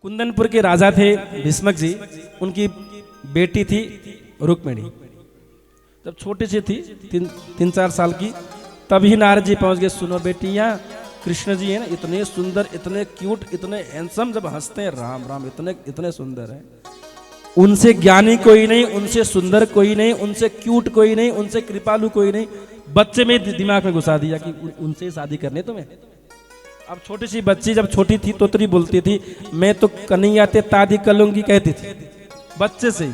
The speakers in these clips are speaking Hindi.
कुंदनपुर के राजा थे भीष्मक जी, उनकी बेटी थी रुक्मिणी। जब छोटी सी थी, 3-4 साल की, तभी नारद जी पहुंच गए। सुनो बेटी, यहाँ कृष्ण जी है ना, इतने सुंदर, इतने क्यूट, इतने हैंडसम, जब हंसते हैं राम राम, इतने इतने सुंदर है। उनसे ज्ञानी कोई नहीं, उनसे सुंदर कोई नहीं, उनसे क्यूट कोई नहीं, उनसे कृपालु कोई नहीं। बच्चे में दिमाग में घुसा दिया कि उनसे शादी करनी तुम्हें। अब छोटी सी बच्ची जब छोटी थी तोतरी बोलती थी, मैं तो कन्हैया ते तादी कलूंगी कहती थी बच्चे से ही।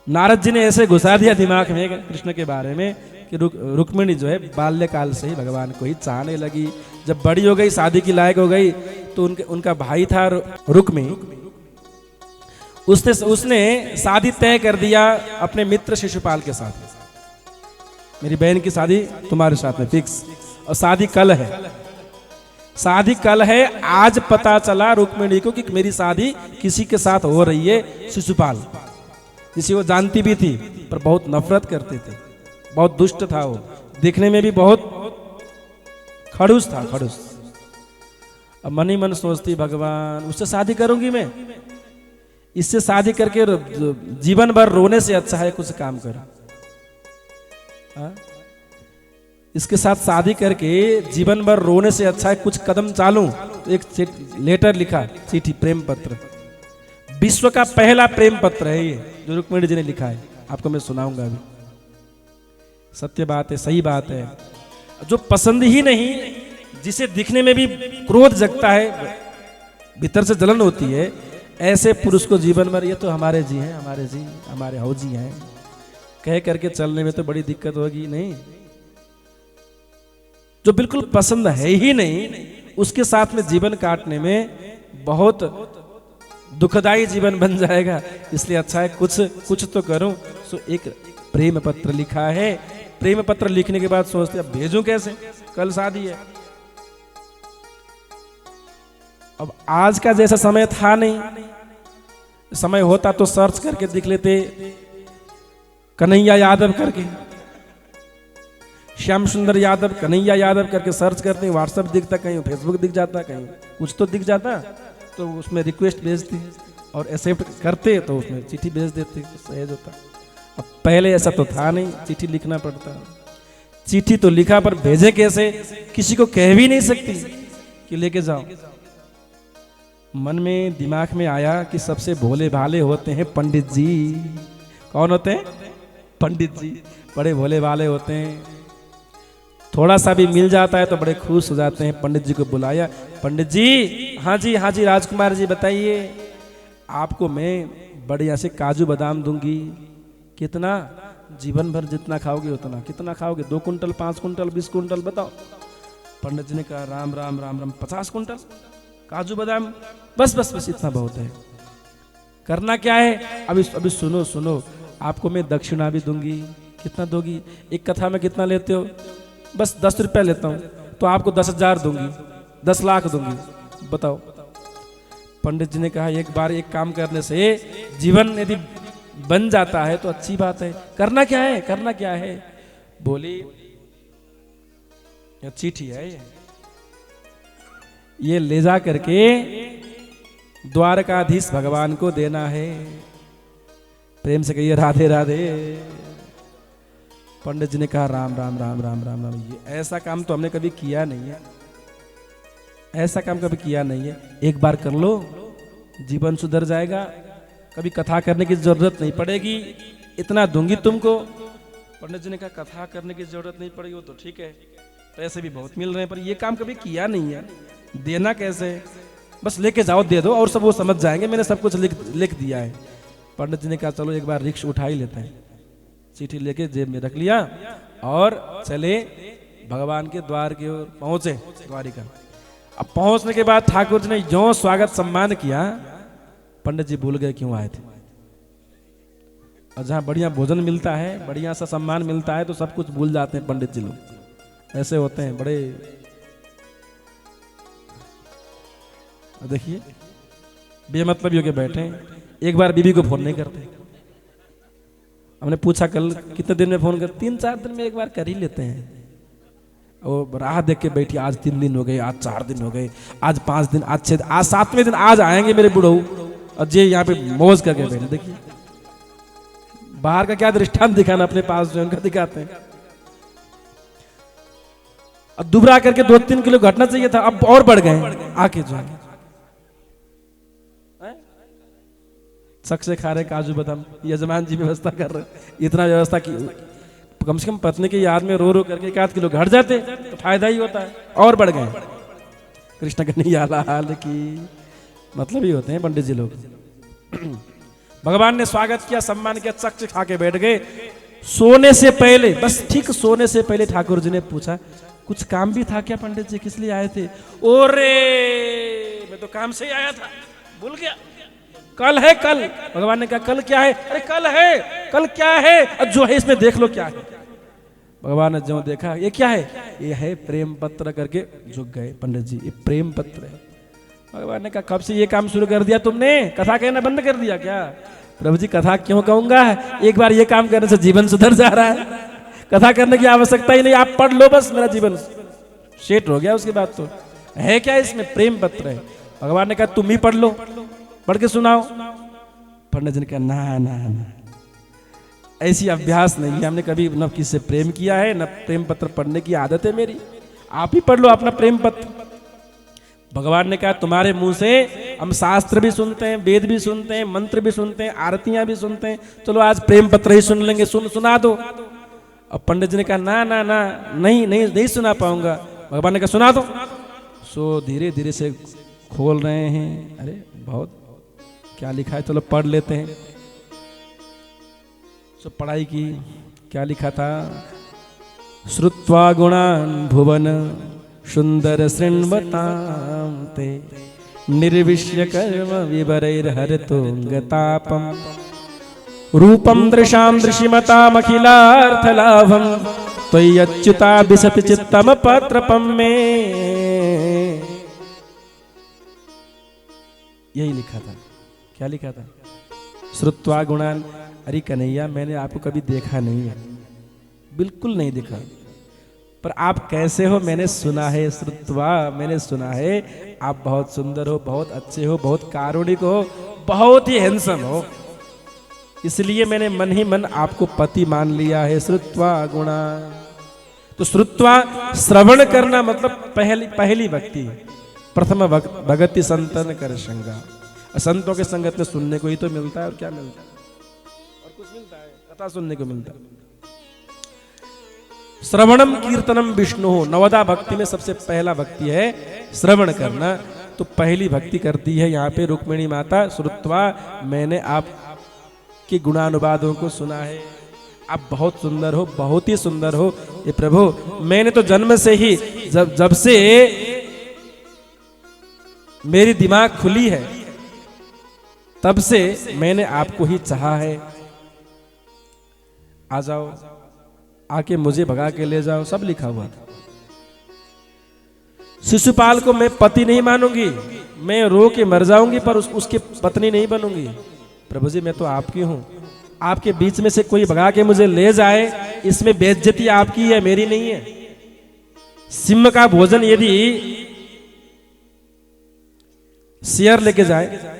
नारद जी ने ऐसे घुसा दिया दिमाग में कृष्ण के बारे में कि रुक्मिणी जो है बाल्यकाल से ही भगवान को ही चाहने लगी। जब बड़ी हो गई, शादी की लायक हो गई, तो उनका भाई था रुक्मी, उसने शादी तय कर दिया अपने मित्र शिशुपाल के साथ। मेरी बहन की शादी तुम्हारे साथ में फिक्स, और शादी कल है, शादी कल है। आज पता चला रुक्मिणी को कि मेरी शादी किसी के साथ हो रही है, शिशुपाल, जिसे वो जानती भी थी पर बहुत नफरत करते थे। बहुत दुष्ट था वो, दिखने में भी बहुत खड़ूस था, खड़ूस। अब मन ही मन सोचती, भगवान उससे शादी करूंगी मैं, इससे शादी करके जीवन भर रोने से अच्छा है कुछ काम करो। इसके साथ शादी करके जीवन भर रोने से अच्छा है कुछ कदम चालूं। तो एक लेटर लिखा, चिट्ठी, प्रेम पत्र, विश्व का पहला प्रेम पत्र है ये, जो रुक्मिणी जी ने लिखा है। आपको मैं सुनाऊंगा अभी। सत्य बात है, सही बात है। जो पसंद ही नहीं, जिसे दिखने में भी क्रोध जगता है, भीतर से जलन होती है, ऐसे पुरुष को जीवन भर ये तो हमारे जी हैं, हमारे जी, हमारे हौ जी हैं कह करके चलने में तो बड़ी दिक्कत होगी। नहीं, जो बिल्कुल पसंद है ही नहीं, उसके साथ में जीवन काटने में बहुत दुखदाई जीवन बन जाएगा। इसलिए अच्छा है कुछ तो करूं। सो एक प्रेम पत्र लिखा है। प्रेम पत्र लिखने के बाद सोचते अब भेजूं कैसे, कल शादी है। अब आज का जैसा समय था नहीं, समय होता तो सर्च करके दिख लेते, कन्हैया यादव करके, श्याम सुंदर यादव, कन्हैया यादव करके सर्च करते, व्हाट्सएप दिखता, कहीं फेसबुक दिख जाता, कहीं कुछ तो दिख जाता, तो उसमें रिक्वेस्ट भेजती और एक्सेप्ट करते, तो उसमें चिट्ठी भेज देते, तो सहज होता। अब पहले ऐसा तो था नहीं, चिट्ठी लिखना पड़ता। चिट्ठी तो लिखा पर भेजे कैसे, किसी को कह भी नहीं सकती कि लेके जाओ। मन में दिमाग में आया कि सबसे भोले भाले होते हैं पंडित जी। कौन होते हैं? पंडित जी बड़े भोले भाले होते हैं। थोड़ा सा भी मिल जाता है तो बड़े खुश हो जाते हैं। पंडित जी को बुलाया, पंडित जी, हाँ जी राजकुमार जी बताइए, आपको मैं बढ़िया से काजू बादाम दूंगी। कितना? जीवन भर जितना खाओगे उतना। कितना खाओगे? 2 कुंटल, 5 कुंटल, 20 कुंटल, बताओ। पंडित जी ने कहा राम राम राम राम, 50 कुंटल काजू बादाम, बस इतना बहुत है। करना क्या है? अभी सुनो, आपको मैं दक्षिणा भी दूंगी। कितना दोगी? एक कथा में कितना लेते हो? बस 10 रुपया लेता हूं, तो आपको 10,000 दूंगी, 10 लाख दूंगी, बताओ। पंडित जी ने कहा एक बार एक काम करने से जीवन यदि बन जाता है तो अच्छी बात है। करना क्या है? करना क्या है? बोली चिट्ठी है ये ले जा करके द्वारकाधीश भगवान को देना है। प्रेम से कहिए राधे राधे। पंडित जी ने कहा राम राम राम राम राम राम, ये ऐसा काम तो हमने कभी किया नहीं है, ऐसा काम कभी किया नहीं है। एक बार कर लो, जीवन सुधर जाएगा, कभी कथा करने की जरूरत नहीं पड़ेगी, इतना दूंगी तुमको। पंडित जी ने कहा कथा करने की जरूरत नहीं पड़ेगी, वो तो ठीक है, पैसे भी बहुत मिल रहे हैं, पर ये काम कभी किया नहीं है, देना कैसे? बस लेके जाओ, दे दो, और सब वो समझ जाएंगे, मैंने सब कुछ लिख दिया है। पंडित जी ने कहा चलो एक बार रिक्शा उठा ही लेते हैं। चिट्ठी लेके जेब में रख लिया और चले भगवान के द्वार की ओर पहुंचे, द्वारिका। अब पहुंचने के बाद ठाकुर जी ने जो स्वागत सम्मान किया, पंडित जी भूल गए क्यों आए थे। और जहां बढ़िया भोजन मिलता है, बढ़िया सा सम्मान मिलता है, तो सब कुछ भूल जाते हैं पंडित जी लोग। ऐसे होते हैं बड़े। देखिए बेमतलब होके बैठे, एक बार बीबी को फोन नहीं करते। हमने पूछा कल कितने दिन में फोन कर? 3-4 दिन में एक बार कर ही लेते हैं। वो राह देख के बैठी, आज 3 दिन हो गए, आज 4 दिन हो गए, आज 5 दिन, आज 6 दिन, आज 7वें दिन आज आएंगे मेरे बुढ़ऊ, और ये यहाँ पे मौज करके बैठे। देखिए बाहर का क्या दृष्टांत दिखाना, अपने पास जो उनका दिखाते हैं। अब दुबरा करके 2-3 किलो घटना चाहिए था, अब और बढ़ गए आके जो शक से खा रहे काजू बादाम, यजमान जी व्यवस्था कर रहे, इतना व्यवस्था की, कम से कम पत्नी की याद में रो रो करके 1 किलो घट जाते तो फायदा ही होता है, और बढ़ गए। कृष्ण कन्हैया लाल की, मतलब ही होते हैं पंडित जी लोग। भगवान ने स्वागत किया, सम्मान किया, चक से खा के बैठ गए। सोने से पहले, बस ठीक सोने से पहले ठाकुर जी ने पूछा, कुछ काम भी था क्या पंडित जी, किस लिए आए थे? ओरे मैं तो काम से ही आया था, भूल गया, कल है कल। भगवान ने कहा कल क्या है? अरे कल है, कल क्या है? अब जो है इसमें देख लो क्या है। भगवान ने जो देखा, ये क्या है? ये है प्रेम पत्र, करके झुक गए पंडित जी, ये प्रेम पत्र है। भगवान ने कहा कब से ये काम शुरू कर दिया तुमने, कथा कहना बंद कर दिया क्या? प्रभु जी कथा क्यों कहूंगा, एक बार ये काम करने से जीवन सुधर जा रहा है, कथा करने की आवश्यकता ही नहीं, आप पढ़ लो बस, मेरा जीवन सेट हो गया। उसके बाद तो है क्या इसमें, प्रेम पत्र है। भगवान ने कहा तुम ही पढ़ लो, पढ़ के सुनाओ। पंडित जी ने कहा ना ना ना, ऐसी अभ्यास नहीं है, हमने कभी न किसी से प्रेम किया है, न प्रेम पत्र पढ़ने की आदत है मेरी, आप ही पढ़ लो अपना प्रेम पत्र। भगवान ने कहा तुम्हारे मुंह से हम शास्त्र भी सुनते हैं, वेद भी सुनते हैं, मंत्र भी सुनते हैं, आरतियां भी सुनते हैं, चलो आज प्रेम पत्र ही सुन लेंगे, सुना दो। अब पंडित जी ने कहा ना ना ना, नहीं सुना पाऊंगा। भगवान ने कहा सुना दो। सो धीरे धीरे से खोल रहे हैं, अरे बहुत क्या लिखा है, चलो पढ़ लेते हैं। सो पढ़ाई की, क्या लिखा था, श्रुत्वा गुणान् भुवन सुंदर शृण्वतां ते निर्विश्य कर्म विवरैर्हरतोऽङ्गतापं रूपं दृशां दृशिमतामखिलार्थलाभं त्वय्यच्युता विशति चित्तम पत्रपं मे। यही लिखा था। क्या लिखा था? श्रुत्वा गुणान्। अरे कन्हैया मैंने आपको कभी देखा नहीं है, बिल्कुल नहीं देखा, पर आप कैसे हो मैंने सुना है। श्रुत्वा मैंने सुना है, आप बहुत सुंदर हो, बहुत अच्छे हो, बहुत कारुणिक हो, बहुत ही हैंडसम हो, इसलिए मैंने मन ही मन आपको पति मान लिया है। श्रुत्वा गुणा, तो श्रुत्वा श्रवण करना मतलब पहली भक्ति, प्रथम भगति संतन कर संगा। संतों के संगत में सुनने को ही तो मिलता है, और क्या मिलता है, और कुछ मिलता है? कथा सुनने को मिलता है। श्रवणम कीर्तनम विष्णु, नवदा भक्ति में सबसे पहला भक्ति है श्रवण करना, तो पहली भक्ति करती है यहाँ पे रुक्मिणी माता। श्रुत्वा मैंने आपके गुणानुवादों को सुना है, आप बहुत सुंदर हो, बहुत ही सुंदर हो। ये प्रभु मैंने तो जन्म से ही, जब से मेरी दिमाग खुली है तब से मैंने आपको ही चाहा है। आ जाओ, आके मुझे भगा के ले जाओ, सब लिखा हुआ था। शिशुपाल को मैं पति नहीं मानूंगी, मैं रो के मर जाऊंगी, पर उसकी पत्नी नहीं बनूंगी। प्रभु जी मैं तो आपकी हूं, आपके बीच में से कोई भगा के मुझे ले जाए, इसमें बेइज्जती आपकी है, मेरी नहीं है। सिंह का भोजन यदि सियार लेके जाए,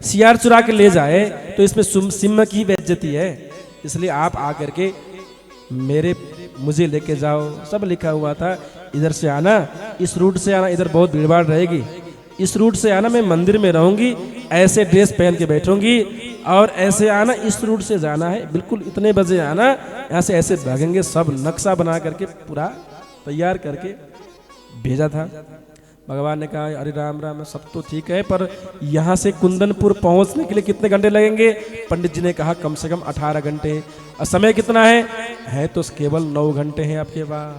सियार चुरा के ले जाए, तो इसमें सिंह की बेइज्जती है। इसलिए आप आकर के मुझे लेके जाओ, सब लिखा हुआ था। इधर से आना, इस रूट से आना, इधर बहुत भीड़ भाड़ रहेगी, इस रूट से आना, मैं मंदिर में रहूंगी, ऐसे ड्रेस पहन के बैठूंगी, और ऐसे आना, इस रूट से जाना है, बिल्कुल इतने बजे आना, यहाँ से ऐसे भागेंगे। सब नक्शा बना करके पूरा तैयार करके भेजा था। भगवान ने कहा अरे राम राम, सब तो ठीक है, पर यहाँ से कुंदनपुर पहुँचने के लिए कितने घंटे लगेंगे? पंडित जी ने कहा कम से कम 18 घंटे। और समय कितना है तो केवल 9 घंटे हैं आपके पास।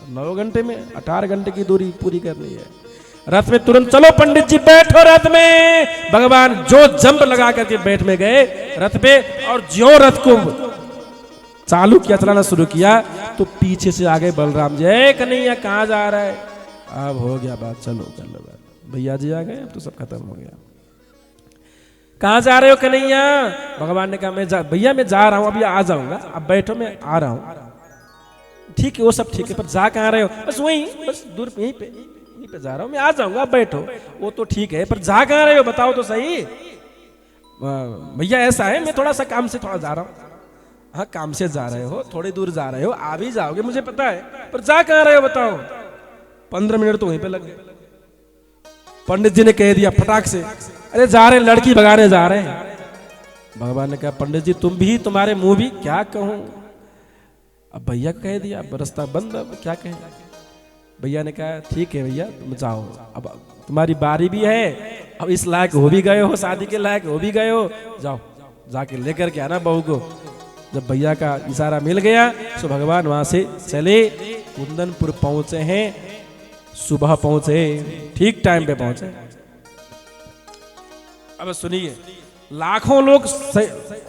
9 घंटे में 18 घंटे की दूरी पूरी करनी है। रथ में तुरंत चलो पंडित जी, बैठो रथ में। भगवान जो जंप लगा करके बैठ में गए रथ पे, और ज्यों रथ को चालू किया, चलाना शुरू किया, तो पीछे से आ गए बलराम जी। कन्हैया कहाँ जा रहा है? अब हो गया बात, चलो भैया जी आ गए, अब तो सब खत्म हो गया। कहाँ जा रहे हो कन्हैया? भगवान ने कहा भैया मैं जा रहा हूँ, अभी आ जाऊंगा, अब बैठो मैं आ रहा हूँ। ठीक है वो सब ठीक है, पर जा कहाँ रहे हो? बस वहीं, बस दूर यहीं पे जा रहा हूँ, मैं आ जाऊंगा, आप बैठो। वो तो ठीक है, पर जा कहाँ रहे हो बताओ तो सही। भैया ऐसा है, मैं थोड़ा सा काम से थोड़ा जा रहा हूँ। हाँ काम से जा रहे हो, थोड़ी दूर जा रहे हो, आ भी जाओगे मुझे पता है, पर जा कहाँ रहे हो बताओ। 15 मिनट तो वहीं पे लग गए। पंडित जी ने कह दिया फटाक से, अरे जा रहे हैं, लड़की भगाने जा रहे हैं। भगवान ने कहा पंडित जी तुम भी, तुम्हारे मुंह भी, क्या कहूं। अब भैया को कह दिया, अब रास्ता बंद, अब क्या कहें। भैया ने कहा ठीक है भैया तुम जाओ, अब तुम्हारी बारी भी है, अब इस लायक हो भी गए हो, शादी के लायक हो भी गए हो, जाओ जाके लेकर के आना बहू को। जब भैया का इशारा मिल गया तो भगवान वहां से चले, कुंदनपुर पहुंचे हैं, सुबह पहुंचे, ठीक टाइम पे पहुंचे। अब सुनिए, लाखों लोग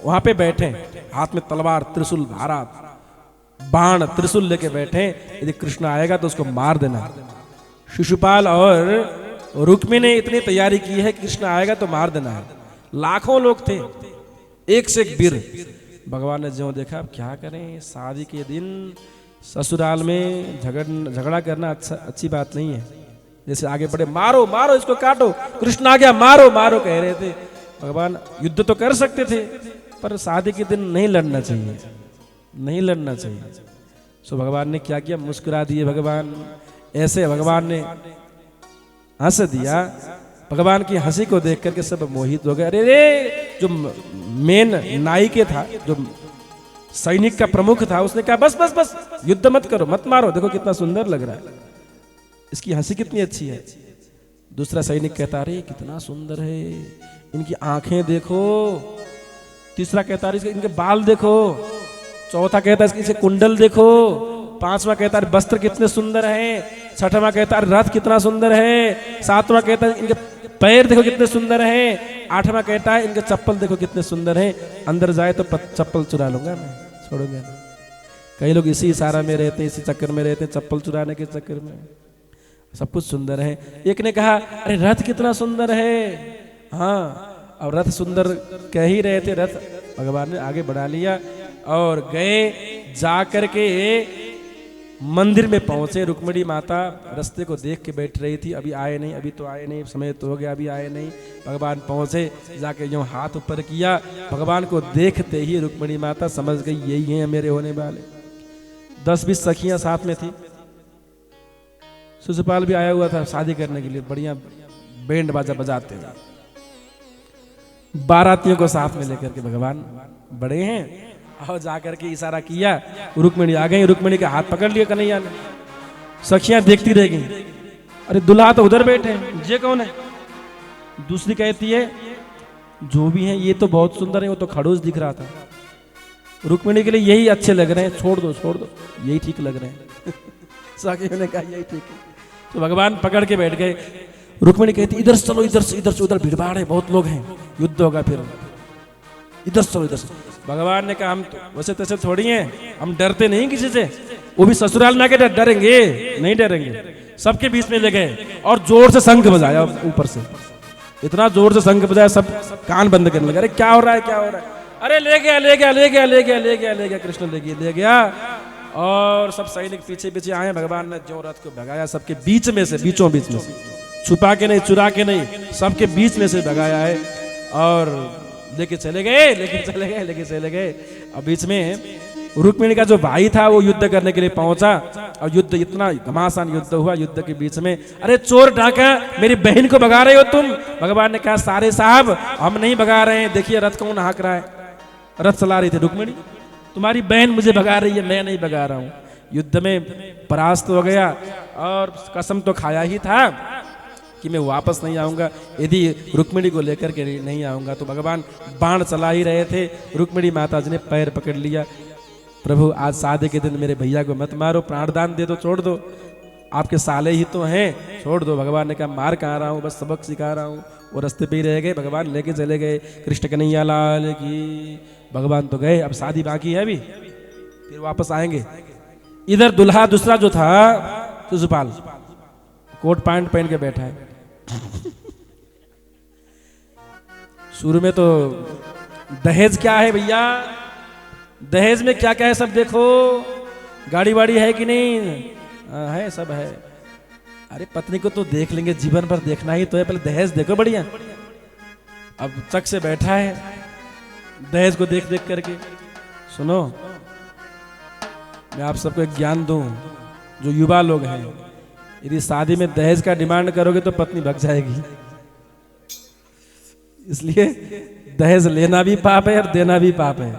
वहां पे बैठे, हाथ में तलवार, त्रिशूल, धारा, बाण, त्रिशूल लेके बैठे, यदि कृष्ण आएगा तो उसको मार देना। शिशुपाल और रुक्मी ने इतनी तैयारी की है, कृष्ण आएगा तो मार देना है। लाखों लोग थे, एक से एक वीर। भगवान ने जो देखा, अब क्या करें, शादी के दिन ससुराल में झगड़ा करना अच्छी बात नहीं है। जैसे आगे बढ़े, मारो मारो इसको, काटो, कृष्ण आ गया, मारो मारो कह रहे थे। भगवान युद्ध तो कर सकते थे, पर शादी के दिन नहीं लड़ना चाहिए, नहीं लड़ना चाहिए। सो भगवान ने क्या किया, मुस्कुरा दिए भगवान। ऐसे भगवान ने हंस दिया। भगवान की हंसी को देख करके सब मोहित हो गए। अरे रे, जो मेन नायिके था, जो सैनिक का प्रमुख था, उसने कहा बस बस बस, युद्ध मत करो, मत मारो, देखो कितना सुंदर लग रहा है, इसकी हंसी कितनी अच्छी है। दूसरा सैनिक कहता अरे कितना सुंदर है, इनकी आंखें देखो। तीसरा कहता है इनके बाल देखो। चौथा कहता है इसके कुंडल देखो। पांचवा कहता है वस्त्र कितने सुंदर हैं। छठवां कहता है रथ कितना सुंदर है। सातवां कहता है इनके पैर देखो कितने सुंदर हैं। आठवां कहता है इनके चप्पल देखो कितने सुंदर हैं, अंदर जाए तो चप्पल चुरा लूंगा मैं, छोड़ूंगा नहीं। कई लोग इसी इशारा में रहते हैं, इसी चक्कर में रहते हैं, चप्पल चुराने के चक्कर में। सब कुछ सुंदर है। एक ने कहा अरे रथ कितना सुंदर है। हाँ, और रथ सुंदर कह ही रहे थे, रथ भगवान ने आगे बढ़ा लिया और गए। जाकर के मंदिर में पहुंचे। रुक्मिणी माता रास्ते को देख के बैठ रही थी, अभी आए नहीं, अभी तो आए नहीं, समय तो हो गया, अभी आए नहीं। भगवान पहुंचे, जाके यूं हाथ ऊपर किया। भगवान को देखते ही रुक्मिणी माता समझ गई यही हैं मेरे होने वाले। 10-20 सखियां साथ में थी। शिशुपाल भी आया हुआ था शादी करने के लिए, बढ़िया बैंड बाजा बजाते हुए। बारातियों को साथ में लेकर के भगवान बड़े हैं और जाकर के इशारा किया। रुक्मिणी आ गई, रुक्मिणी का हाथ पकड़ लिया कन्हैया ने। सखियां देखती रह गई, अरे दुल्हा तो उधर बैठे हैं, ये कौन है? दूसरी कहती है जो भी है ये तो बहुत सुंदर है, वो तो खड़ूस दिख रहा था। रुक्मिणी के लिए यही अच्छे लग रहे हैं, छोड़ दो यही ठीक लग रहे हैं। सखियों ने कहा यही ठीक है। तो भगवान पकड़ के बैठ गए। रुक्मिणी कहती इधर से चलो, इधर से, उधर भीड़भाड़ है, बहुत लोग हैं, युद्ध होगा फिर, इधर से चलो, इधर से। भगवान ने कहा हम तो वैसे तैसे थोड़ी हैं, हम डरते नहीं किसी से, वो भी ससुराल में आके डरेंगे? नहीं डरेंगे। सबके बीच में ले गए और जोर से शंख बजाया, ऊपर से इतना जोर से शंख बजाया सब कान बंद करने लगे। अरे क्या हो रहा है, क्या हो रहा है? अरे ले गया, ले गया, ले गया, ले गया, ले गया, ले गया, कृष्ण ले गया। और सब सैनिक पीछे पीछे आए। भगवान ने जो रथ को भगाया सबके बीच में से, बीचों बीच में से, छुपा के नहीं, चुरा के नहीं, सबके बीच में से भगाया है और लेके चले गए। और बीच में रुक्मिणी का जो भाई था वो युद्ध करने के लिए पहुंचा और युद्ध इतना घमासान युद्ध हुआ। युद्ध के बीच में अरे चोर डाका, मेरी बहन को भगा रहे हो तुम? भगवान ने कहा सारे साहब हम नहीं भगा रहे हैं, देखिए रथ कौन हाँक रहा है। रथ चला रही थी रुक्मिणी, तुम्हारी बहन मुझे भगा रही है, मैं नहीं भगा रहा हूं। युद्ध में परास्त हो गया और कसम तो खाया ही था कि मैं वापस नहीं आऊंगा यदि रुक्मिणी को लेकर के नहीं आऊंगा। तो भगवान बाण चला ही रहे थे, रुक्मिणी माता जी ने पैर पकड़ लिया। प्रभु आज शादी के दिन मेरे भैया को मत मारो, प्राणदान दे दो, छोड़ दो, आपके साले ही तो हैं, छोड़ दो। भगवान ने कहा मार कहाँ रहा हूँ, बस सबक सिखा रहा हूँ। वो रास्ते पे ही रह गए, भगवान लेके चले गए। कृष्ण कन्हैया लाल की। भगवान तो गए, अब शादी बाकी है, अभी फिर वापस आएंगे। इधर दुल्हा दूसरा जो था शिशुपाल, कोट पैंट पहन के बैठा है। शुरू में तो दहेज क्या है भैया, दहेज में क्या क्या है सब देखो। गाड़ी वाड़ी है कि नहीं? है, सब है। अरे पत्नी को तो देख लेंगे, जीवन भर देखना ही तो है, पहले दहेज देखो बढ़िया। अब चक से बैठा है दहेज को देख देख करके। सुनो, मैं आप सबको एक ज्ञान दूं, जो युवा लोग हैं, यदि शादी में दहेज का डिमांड करोगे तो पत्नी भग जाएगी। इसलिए दहेज लेना भी पाप है और देना भी पाप है,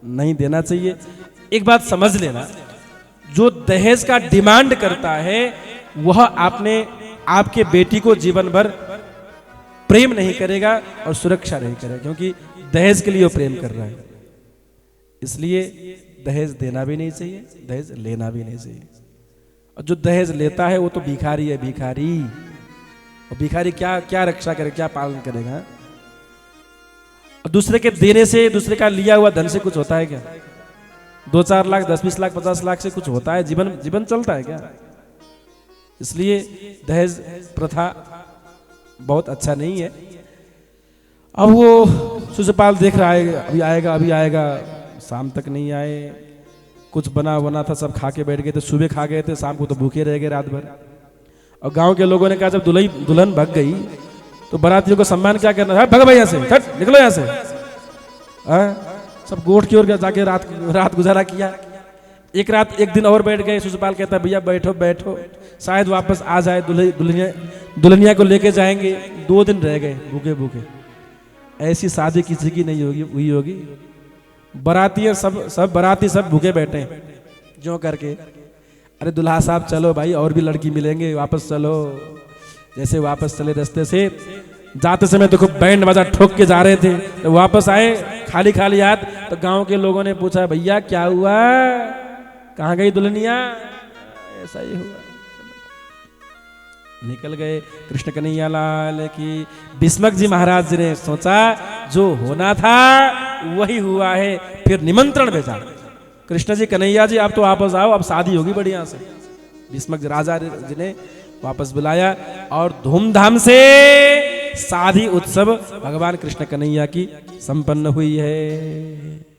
नहीं देना चाहिए। एक बात समझ लेना, जो दहेज का डिमांड करता है वह आपके बेटी को जीवन भर प्रेम नहीं करेगा और सुरक्षा नहीं करेगा, क्योंकि दहेज के लिए वो प्रेम कर रहा है। इसलिए दहेज देना भी नहीं चाहिए, दहेज लेना भी नहीं चाहिए। और जो दहेज लेता है वो तो भिखारी है, भिखारी। और भिखारी क्या क्या रक्षा करे, क्या पालन करेगा? और दूसरे के देने से, दूसरे का लिया हुआ धन से कुछ होता है क्या? 2-4 लाख, 10-20 लाख, 50 लाख से कुछ होता है? जीवन चलता है क्या? इसलिए दहेज प्रथा बहुत अच्छा नहीं है। अब वो शिशुपाल देख रहा है, अभी आएगा, शाम तक नहीं आए। कुछ बना था, सब खा के बैठ गए थे, सुबह खा गए थे, शाम को तो भूखे रह गए रात भर। और गांव के लोगों ने कहा जब दुल्हन भग गई तो बारातियों को सम्मान क्या करना है? भग भाई यहाँ से, निकलो यहाँ से। सब गोठ की ओर जाके रात गुजारा किया। एक दिन और बैठ गए। शिशुपाल कहता भैया बैठो, शायद वापस आ जाए, दुल्हनिया को लेके जाएंगे। 2 दिन रह गए भूखे। ऐसी शादी किसी की नहीं हुई होगी। बाराती सब बाराती सब भूखे बैठे जो करके। अरे दुल्हा साहब चलो भाई, और भी लड़की मिलेंगे, वापस चलो। जैसे वापस चले, रास्ते से जाते समय तो खूब बैंड बाजा ठोक के जा रहे थे, तो वापस आए खाली हाथ। तो गांव के लोगों ने पूछा भैया क्या हुआ, कहाँ गई दुल्हनिया? ऐसा ही हुआ। निकल गए। कृष्ण कन्हैया लाल की। भीष्मक जी महाराज जी ने सोचा जो होना था वही हुआ है, फिर निमंत्रण भेजा। कृष्ण जी, कन्हैया जी आप तो वापस आओ, अब शादी होगी बढ़िया से। भीष्मक जी राजा जी ने वापस बुलाया और धूमधाम से शादी उत्सव भगवान कृष्ण कन्हैया की संपन्न हुई है।